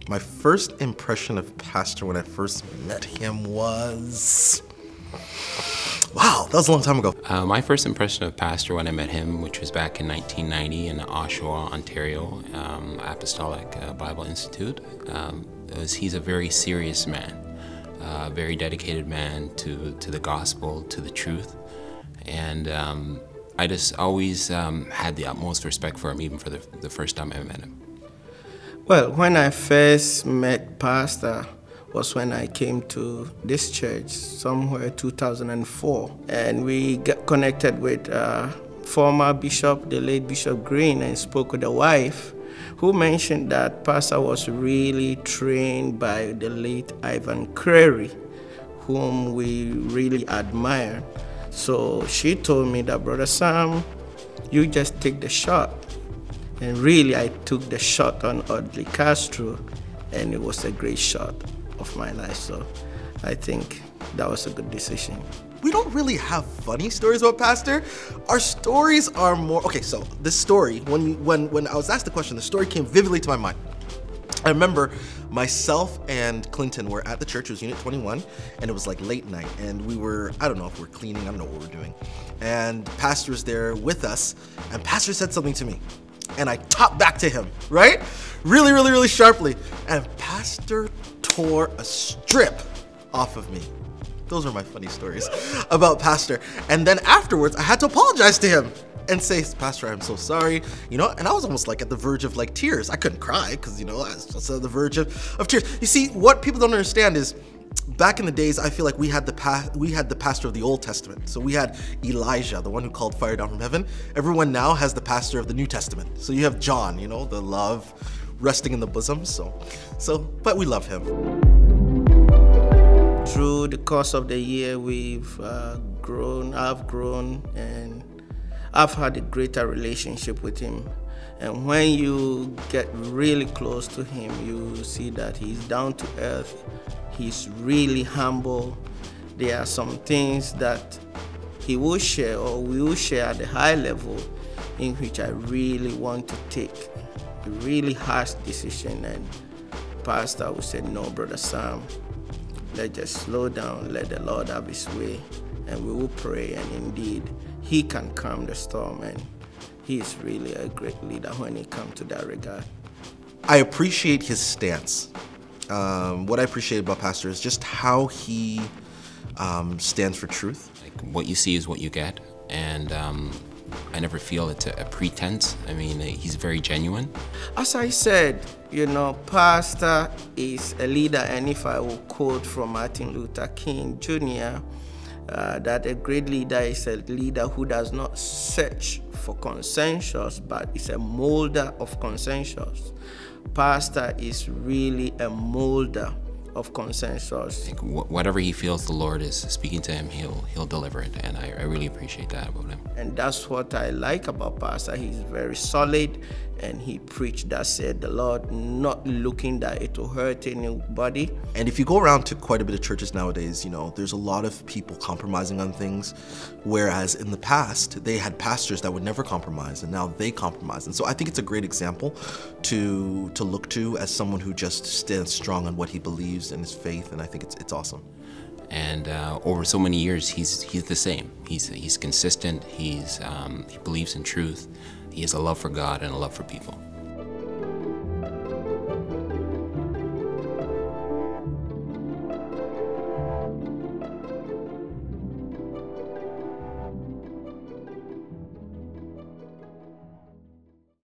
My first impression of Pastor when I first met him was... Wow, that was a long time ago. My first impression of Pastor when I met him, which was back in 1990 in Oshawa, Ontario, Apostolic Bible Institute, was he's a very serious man, a very dedicated man to the gospel, to the truth. And I just always had the utmost respect for him, even for the first time I met him. Well, when I first met Pastor was when I came to this church somewhere 2004. And we got connected with former bishop, the late Bishop Green, and spoke with the wife, who mentioned that Pastor was really trained by the late Ivan Creary, whom we really admire. So she told me that, Brother Sam, you just take the shot. And really, I took the shot on Audley Castro, and it was a great shot of my life. So I think that was a good decision. We don't really have funny stories about Pastor. Our stories are more... Okay, so this story, when I was asked the question, the story came vividly to my mind. I remember myself and Clinton were at the church. It was Unit 21, and it was like late night, and we were, I don't know if we're cleaning, I don't know what we're doing. And Pastor was there with us, and Pastor said something to me. And I topped back to him, right? Really, really, really sharply. And Pastor tore a strip off of me. Those are my funny stories about Pastor. And then afterwards, I had to apologize to him and say, Pastor, I'm so sorry. You know, and I was almost like at the verge of like tears. I couldn't cry because, you know, I was just at the verge of tears. You see, what people don't understand is, back in the days, I feel like we had the pastor of the Old Testament. So we had Elijah, the one who called fire down from heaven. Everyone now has the pastor of the New Testament. So you have John, you know, the love resting in the bosom. But we love him. Through the course of the year, we've grown, I've grown, and I've had a greater relationship with him. And when you get really close to him, you see that he's down to earth. He's really humble. There are some things that he will share or we will share at the high level in which I really want to take a really harsh decision. And Pastor will say, no, Brother Sam, let's just slow down, let the Lord have his way, and we will pray. And indeed, he can calm the storm, and he is really a great leader when it comes to that regard. I appreciate his stance. What I appreciate about Pastor is just how he stands for truth. Like, what you see is what you get, and I never feel it's a pretense. I mean, he's very genuine. As I said, you know, Pastor is a leader, and if I will quote from Martin Luther King Jr., that a great leader is a leader who does not search for consensus, but is a molder of consensus. Pastor is really a molder of consensus. Whatever he feels the Lord is speaking to him, he'll deliver it, and I really appreciate that about him. And that's what I like about Pastor. He's very solid, and he preached that said the Lord, not looking that it will hurt anybody. And if you go around to quite a bit of churches nowadays, you know, there's a lot of people compromising on things, whereas in the past, they had pastors that would never compromise, and now they compromise. And so I think it's a great example to look to as someone who just stands strong on what he believes in his faith, and I think it's awesome. And over so many years, he's the same. He's consistent. He believes in truth. He has a love for God and a love for people.